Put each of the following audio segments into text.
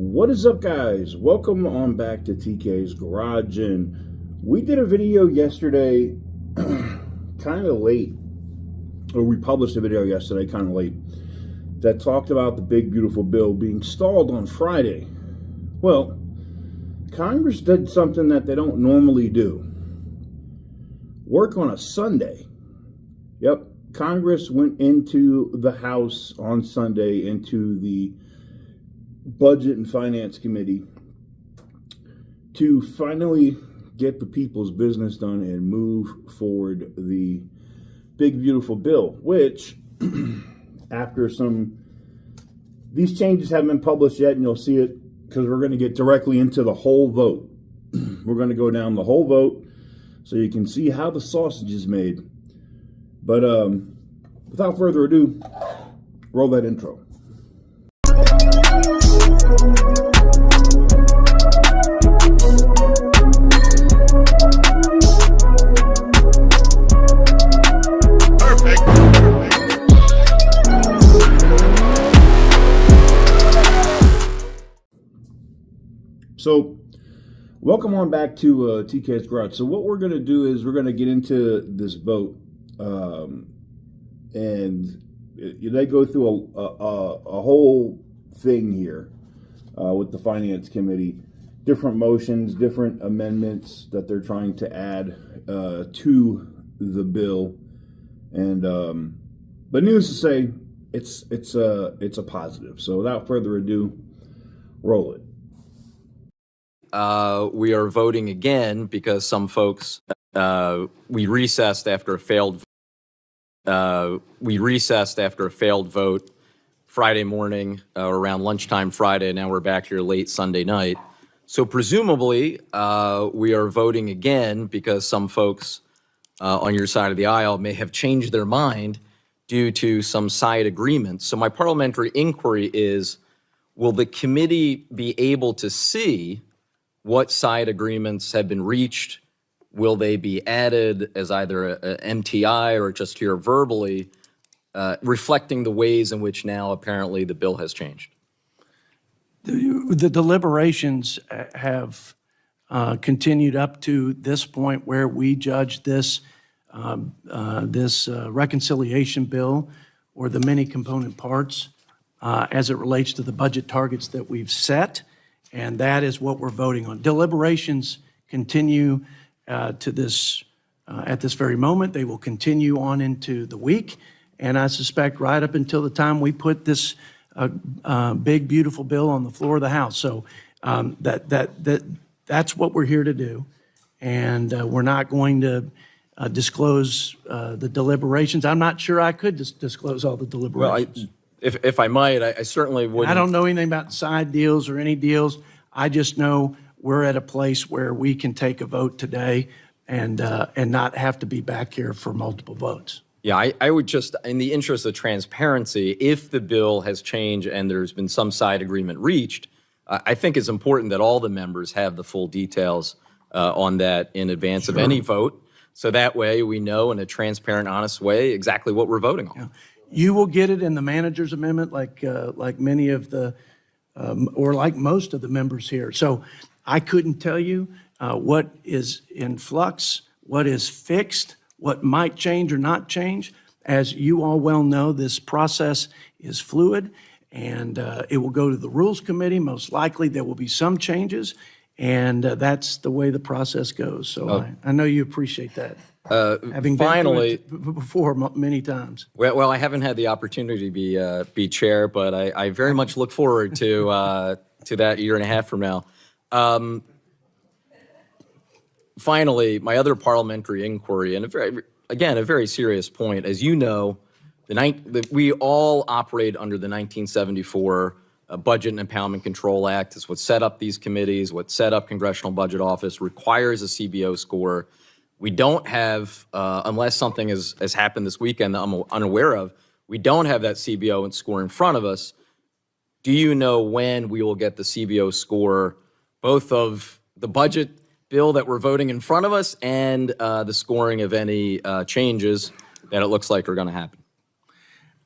What is up, guys? Welcome on back to TK's Garage. And we did a video yesterday kind of late, or we published a video yesterday kind of late, that talked about the big beautiful bill being stalled on Friday. Well, Congress did something that they don't normally do: work on a Sunday. Yep, Congress went into the House on Sunday, into the Budget and Finance Committee, to finally get the people's business done and move forward the big beautiful bill, which after these changes haven't been published yet, and you'll see it because we're going to get directly into the whole vote. We're going to go down the whole vote so you can see how the sausage is made. But without further ado, roll that intro. So, welcome on back to TK's Garage. So what we're going to do is we're going to get into this vote, and they go through a whole thing here with the Finance Committee, different motions, different amendments that they're trying to add to the bill, and but needless to say, it's a positive. So without further ado, roll it. We are voting again because some folks, we recessed after a failed vote Friday morning, around lunchtime Friday. Now we're back here late Sunday night. So presumably, we are voting again because some folks on your side of the aisle may have changed their mind due to some side agreements. So my parliamentary inquiry is, will the committee be able to see what side agreements have been reached? Will they be added as either an MTI or just here verbally, reflecting the ways in which now apparently the bill has changed? The deliberations have continued up to this point where we judge this reconciliation bill, or the many component parts, as it relates to the budget targets that we've set. And that is what we're voting on. Deliberations continue at this very moment. They will continue on into the week. And I suspect right up until the time we put this big, beautiful bill on the floor of the House. So that's what we're here to do. And we're not going to disclose the deliberations. I'm not sure I could disclose all the deliberations. Well, If I might, I certainly wouldn't. I don't know anything about side deals or any deals. I just know we're at a place where we can take a vote today and not have to be back here for multiple votes. Yeah, I would just, in the interest of transparency, if the bill has changed and there's been some side agreement reached, I think it's important that all the members have the full details on that in advance of any vote. So that way we know in a transparent, honest way exactly what we're voting on. Yeah. You will get it in the manager's amendment, like many of the, or like most of the members here. So I couldn't tell you what is in flux, what is fixed, what might change or not change. As you all well know, this process is fluid, and it will go to the Rules Committee. Most likely there will be some changes, and that's the way the process goes. So I know you appreciate that. Having finally, been through it before many times. Well, I haven't had the opportunity to be chair, but I very much look forward to that year and a half from now. Finally, my other parliamentary inquiry, and a very serious point. As you know, we all operate under the 1974 Budget and Impoundment Control Act. It's what set up these committees, what set up Congressional Budget Office, requires a CBO score. We don't have, unless something has happened this weekend that I'm unaware of, we don't have that CBO score in front of us. Do you know when we will get the CBO score, both of the budget bill that we're voting in front of us and the scoring of any changes that it looks like are going to happen?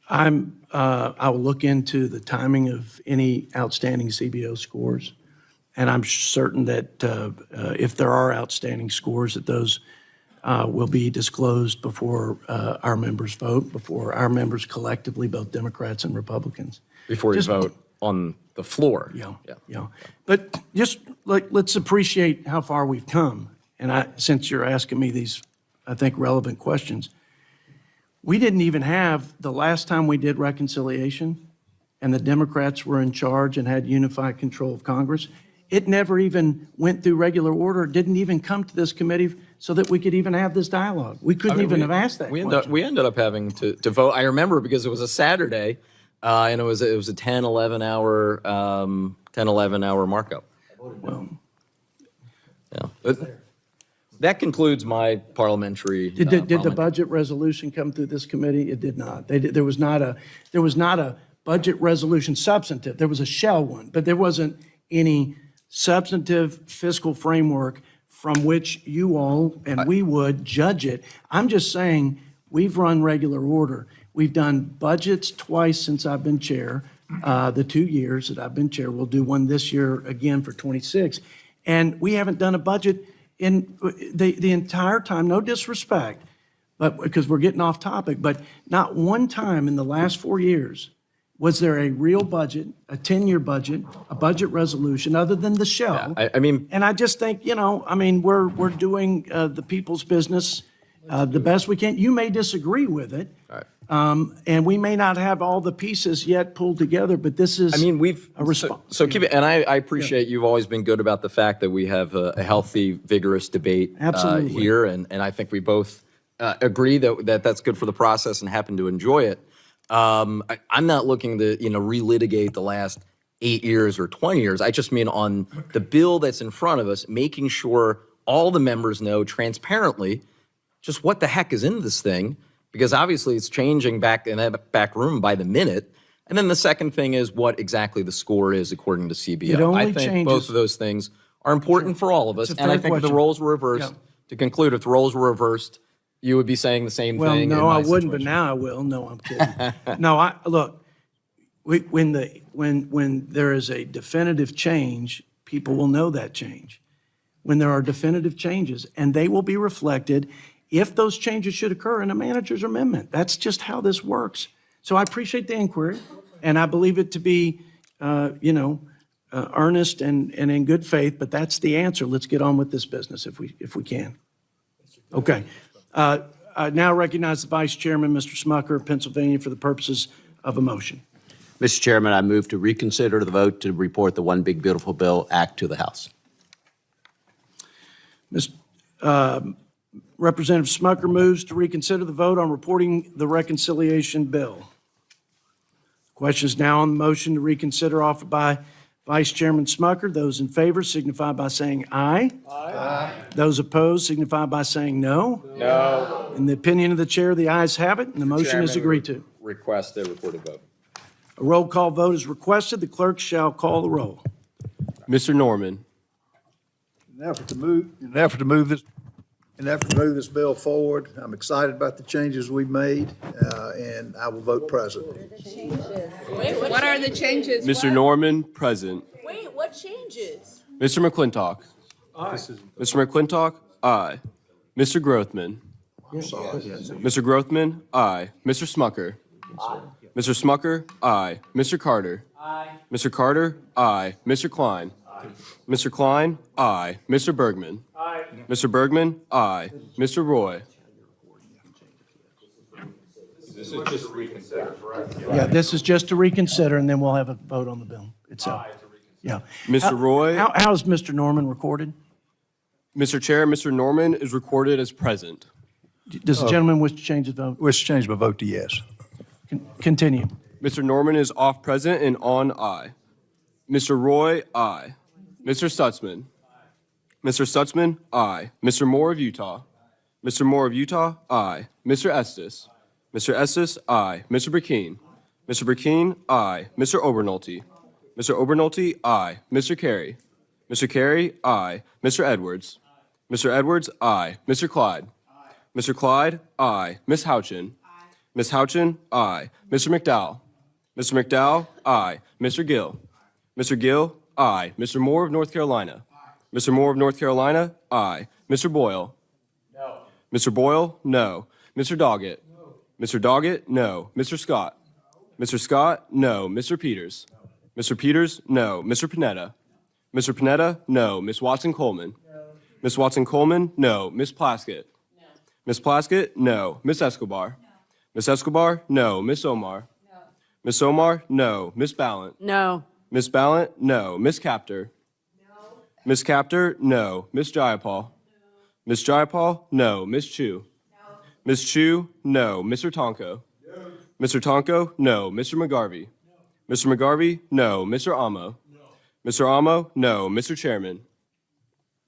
I will look into the timing of any outstanding CBO scores, and I'm certain that if there are outstanding scores, that those will be disclosed before our members vote, before our members collectively, both Democrats and Republicans. Before you vote on the floor. Yeah. But just let's appreciate how far we've come. And since you're asking me these, I think, relevant questions, we didn't even have, the last time we did reconciliation and the Democrats were in charge and had unified control of Congress, it never even went through regular order, didn't even come to this committee so that we could even have this dialogue. We couldn't even have asked that question. We ended up having to vote. I remember because it was a Saturday, and it was a 10, 11 hour markup. Well, Yeah. That concludes my parliamentary. did the budget resolution come through this committee? It did not. There was not a budget resolution substantive. There was a shell one, but there wasn't any substantive fiscal framework from which you all and we would judge it. I'm just saying, we've run regular order. We've done budgets twice since I've been chair, the 2 years that I've been chair. We'll do one this year again for 26. And we haven't done a budget in the entire time, no disrespect, but because we're getting off topic, but not one time in the last 4 years was there a real budget, a 10-year budget, a budget resolution, other than the shell. I mean, And I just think, we're doing the people's business the best we can. You may disagree with it. And we may not have all the pieces yet pulled together, but this is a response. So keep it, and I appreciate you've always been good about the fact that we have a healthy, vigorous debate here, and I think we both agree that that's good for the process and happen to enjoy it. I'm not looking to relitigate the last 8 years or 20 years. I just mean on the bill that's in front of us, making sure all the members know transparently just what the heck is in this thing, because obviously it's changing back in that back room by the minute. And then the second thing is what exactly the score is according to CBO. I think both of those things are important for all of us. And I think if the roles were reversed, to conclude, if the roles were reversed, you would be saying the same thing. Well, no, I wouldn't, but now I will. No, I'm kidding. No, look, when there is a definitive change, people will know that change. When there are definitive changes, and they will be reflected if those changes should occur in a manager's amendment. That's just how this works. So I appreciate the inquiry, and I believe it to be, earnest and in good faith, but that's the answer. Let's get on with this business if we can. Okay. I now recognize the Vice Chairman, Mr. Smucker of Pennsylvania, for the purposes of a motion. Mr. Chairman, I move to reconsider the vote to report the One Big Beautiful Bill Act to the House. Representative Smucker moves to reconsider the vote on reporting the reconciliation bill. Question is now on the motion to reconsider offered by Vice Chairman Smucker. Those in favor signify by saying aye. Aye. Those opposed signify by saying no. No. In the opinion of the chair, the ayes have it, and the motion is agreed to. Request a recorded vote. A roll call vote is requested. The clerk shall call the roll. Mr. Norman. In an effort to move this bill forward, I'm excited about the changes we've made, and I will vote present. Wait, what are the changes? Mr. Norman, present. Wait, what changes? Mr. McClintock. Aye. Mr. McClintock, aye. Mr. Grothman. Mr. Grothman, aye. Mr. Smucker. Aye. Mr. Smucker, aye. Mr. Carter. Aye. Mr. Carter, aye. Mr. Klein. Aye. Mr. Klein, aye. Mr. Bergman. Aye. Mr. Bergman, aye. Mr. Roy. This is just to reconsider, correct? Yeah, this is just to reconsider, and then we'll have a vote on the bill itself. Yeah. Mr. Roy. How is Mr. Norman recorded? Mr. Chair, Mr. Norman is recorded as present. Does the gentleman wish to change his vote? Wish to change my vote to yes. Continue. Mr. Norman is off present and on aye. Mr. Roy, aye. Mr. Stutzman. Mr. Stutzman, aye. Mr. Moore of Utah. Mr. Moore of Utah, aye. Mr. Estes. Mr. Estes, aye. Mr. Burkeen. Mr. Burkeen, aye. Mr. Obernolte. Mr. Obernolte, aye. Mr. Carey. Mr. Carey, aye. Mr. Edwards. Mr. Edwards, aye. Mr. Clyde. Mr. Clyde, aye. Ms. Houchin. Ms. Houchin, aye. Mr. McDowell? Mr. McDowell, aye. Mr. Gill? Mr. Gill, aye. Mr. Moore of North Carolina? Mr. Moore of North Carolina, aye. Mr. Boyle? No. Mr. Boyle, no. Mr. Doggett? No. Mr. Doggett, no. Mr. Scott? Mr. Scott, no. Mr. Peters? Mr. Peters, no. Mr. Panetta? Mr. Panetta, no. Ms. Watson-Coleman? No. Ms. Watson-Coleman, no. Ms. Plaskett? No. Ms. Plaskett, no. Ms. Escobar? No. Ms. Escobar, no. Ms. Omar? No. Ms. Omar, no. Ms. Ballant? No. Ms. Ballant, no. Ms. Capter? No. Ms. Capter, no. Ms. Jayapal? No. Ms. Jayapal, no. Ms. Chu? No. Ms. Chu, no. Mr. Tonko? No. Mr. Tonko, no. Mr. McGarvey? No. Mr. McGarvey, no. Mr. Amo? No. Mr. Amo, no. Mr. Chairman?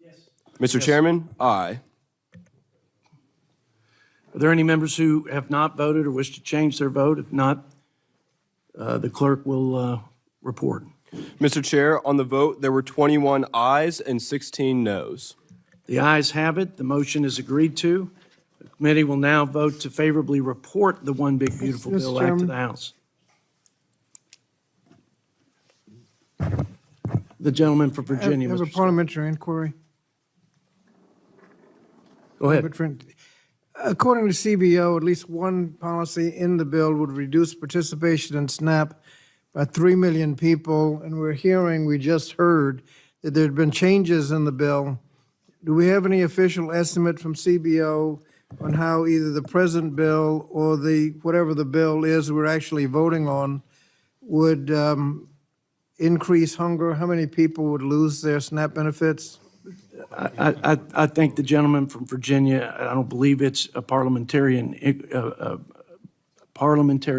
Yes. Mr. Chairman, aye. Are there any members who have not voted or wish to change their vote? If not, the clerk will report. Mr. Chair, on the vote, there were 21 ayes and 16 noes. The ayes have it. The motion is agreed to. The committee will now vote to favorably report the One Big Beautiful Mr. Bill Act to Chairman. the House. The gentleman from Virginia, I have a Mr. Scott. parliamentary inquiry. Go ahead. According to CBO, at least one policy in the bill would reduce participation in SNAP by 3 million people, and we just heard that there had been changes in the bill. Do we have any official estimate from CBO on how either the present bill or whatever the bill is we're actually voting on would increase hunger? How many people would lose their SNAP benefits? I think the gentleman from Virginia, I don't believe it's a parliamentary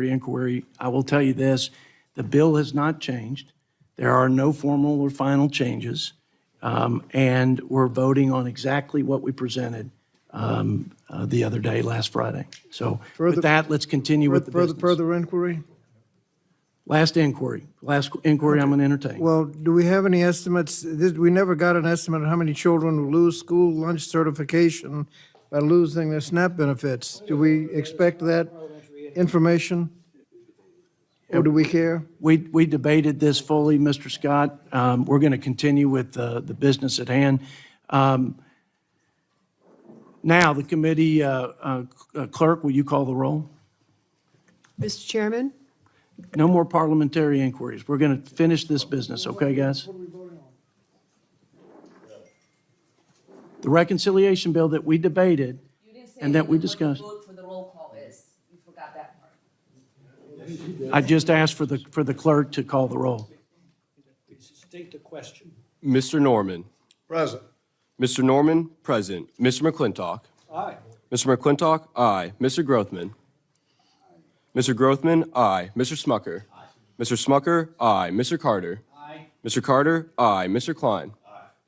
inquiry. I will tell you this, the bill has not changed. There are no formal or final changes. And we're voting on exactly what we presented the other day, last Friday. So with that, let's continue with the business. Further inquiry? Last inquiry I'm going to entertain. Well, do we have any estimates? We never got an estimate of how many children will lose school lunch certification by losing their SNAP benefits. Do we expect that information? Or do we care? We debated this fully, Mr. Scott. We're going to continue with the business at hand. Now, the committee clerk, will you call the roll? Mr. Chairman? No more parliamentary inquiries. We're going to finish this business, okay, guys? The reconciliation bill that we debated and that we discussed. Vote for the roll call is. You forgot that part. I just asked for the clerk to call the roll. State the question. Mr. Norman? Present. Mr. Norman, present. Mr. McClintock? Aye. Mr. McClintock, aye. Mr. Grothman? Mr. Grothman, aye. Mr. Smucker? Mr. Smucker, aye. Mr. Carter? Aye. Mr. Carter, aye. Mr. Klein?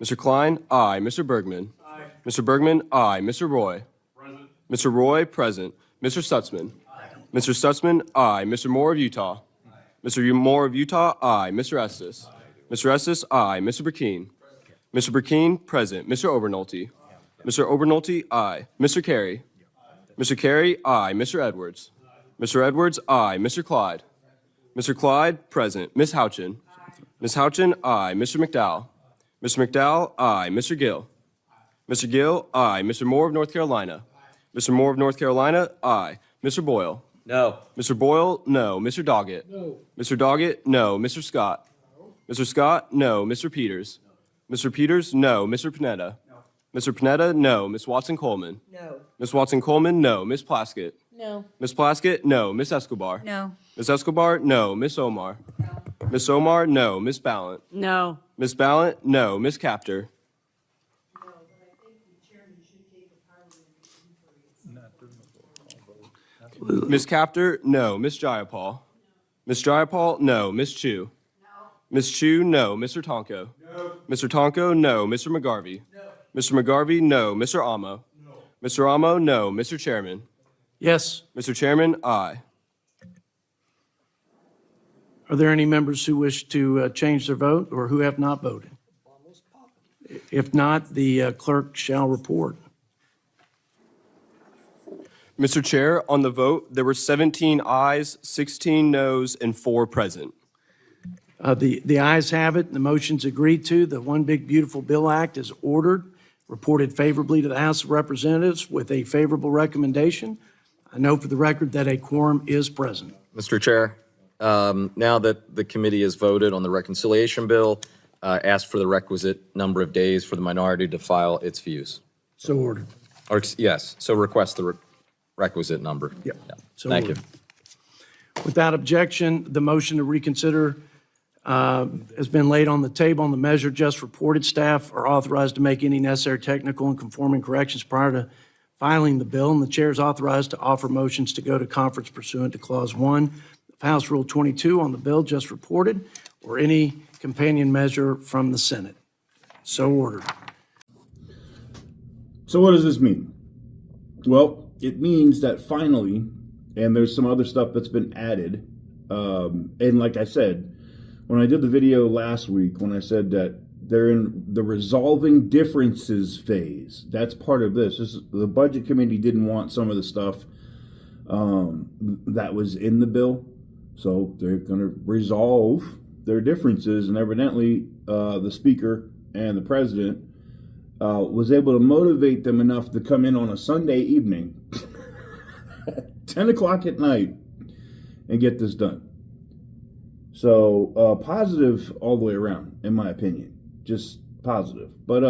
Mr. Klein, aye. Mr. Bergman? Aye. Mr. Bergman, aye. Mr. Roy? Present. Mr. Roy, present. Mr. Stutzman? Mr. Stutzman, aye. Mr. Moore of Utah? Mr. Moore of Utah, aye. Mr. Estes? Mr. Estes, aye. Mr. Burkeen? Mr. Burkeen, present. Mr. Obernolte? Mr. Obernolte, aye. Mr. Carey? Mr. Carey, aye. Mr. Edwards? Mr. Edwards, aye. Mr. Clyde? Mr. Clyde, present. Ms. Houchin? Ms. Houchin, aye. Mr. McDowell? Mr. McDowell, aye. Mr. Gill? Mr. Gill, aye. Mr. Moore of North Carolina? Mr. Moore of North Carolina, aye. Mr. Boyle? No. Mr. Boyle, no. Mr. Doggett? No. Mr. Doggett, no. Mr. Scott? Mr. Scott, no. Mr. Peters? Mr. Peters, no. Mr. Panetta? Mr. Panetta, no. Ms. Watson-Coleman? No. Ms. Watson-Coleman, no. Ms. Plaskett? No. Ms. Plaskett, no. Ms. Escobar? No. Ms. Escobar, no. Ms. Omar? No. Ms. Omar, no. Ms. Ballant? No. Ms. Ballant, no. Ms. Capter? Ms. Capter, no. Ms. Jayapal? Ms. Jayapal, no. Ms. Chu? Ms. Chu, no. Mr. Tonko? No. Mr. Tonko, no. Mr. McGarvey? No. Mr. McGarvey, no. Mr. Amo? No. Mr. Amo, no. Mr. Chairman? Yes. Mr. Chairman, aye. Are there any members who wish to change their vote or who have not voted? If not, the clerk shall report. Mr. Chair, on the vote, there were 17 ayes, 16 noes, and 4 present. The ayes have it, the motion's agreed to. The One Big Beautiful Bill Act is ordered, reported favorably to the House of Representatives with a favorable recommendation. I know for the record that a quorum is present. Mr. Chair, now that the committee has voted on the reconciliation bill, ask for the requisite number of days for the minority to file its views. So ordered. Or, yes, so request the requisite number. Yep. Yeah. So Thank you. ordered. Without objection, the motion to reconsider has been laid on the table on the measure just reported. Staff are authorized to make any necessary technical and conforming corrections prior to filing the bill, and the chair is authorized to offer motions to go to conference pursuant to Clause 1 of House Rule 22 on the bill just reported, or any companion measure from the Senate. So ordered. So what does this mean? Well, it means that finally, and there's some other stuff that's been added, and like I said, when I did the video last week, when I said that they're in the resolving differences phase, that's part of this. The Budget Committee didn't want some of the stuff that was in the bill, so they're going to resolve their differences, and evidently the Speaker and the President was able to motivate them enough to come in on a Sunday evening, 10 o'clock at night, and get this done. So positive all the way around, in my opinion. Just positive. But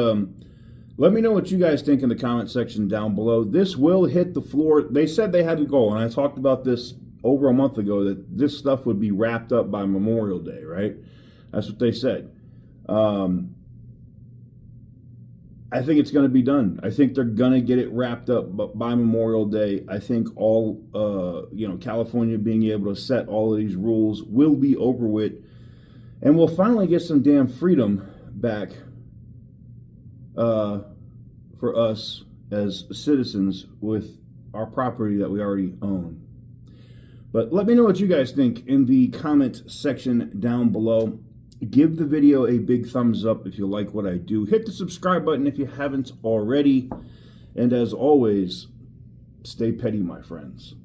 let me know what you guys think in the comment section down below. This will hit the floor. They said they had to go, and I talked about this over a month ago, that this stuff would be wrapped up by Memorial Day, right? That's what they said. I think it's going to be done. I think they're going to get it wrapped up by Memorial Day. I think all, California being able to set all of these rules will be over with. And we'll finally get some damn freedom back for us as citizens with our property that we already own. But let me know what you guys think in the comment section down below. Give the video a big thumbs up if you like what I do. Hit the subscribe button if you haven't already. And as always, stay petty, my friends.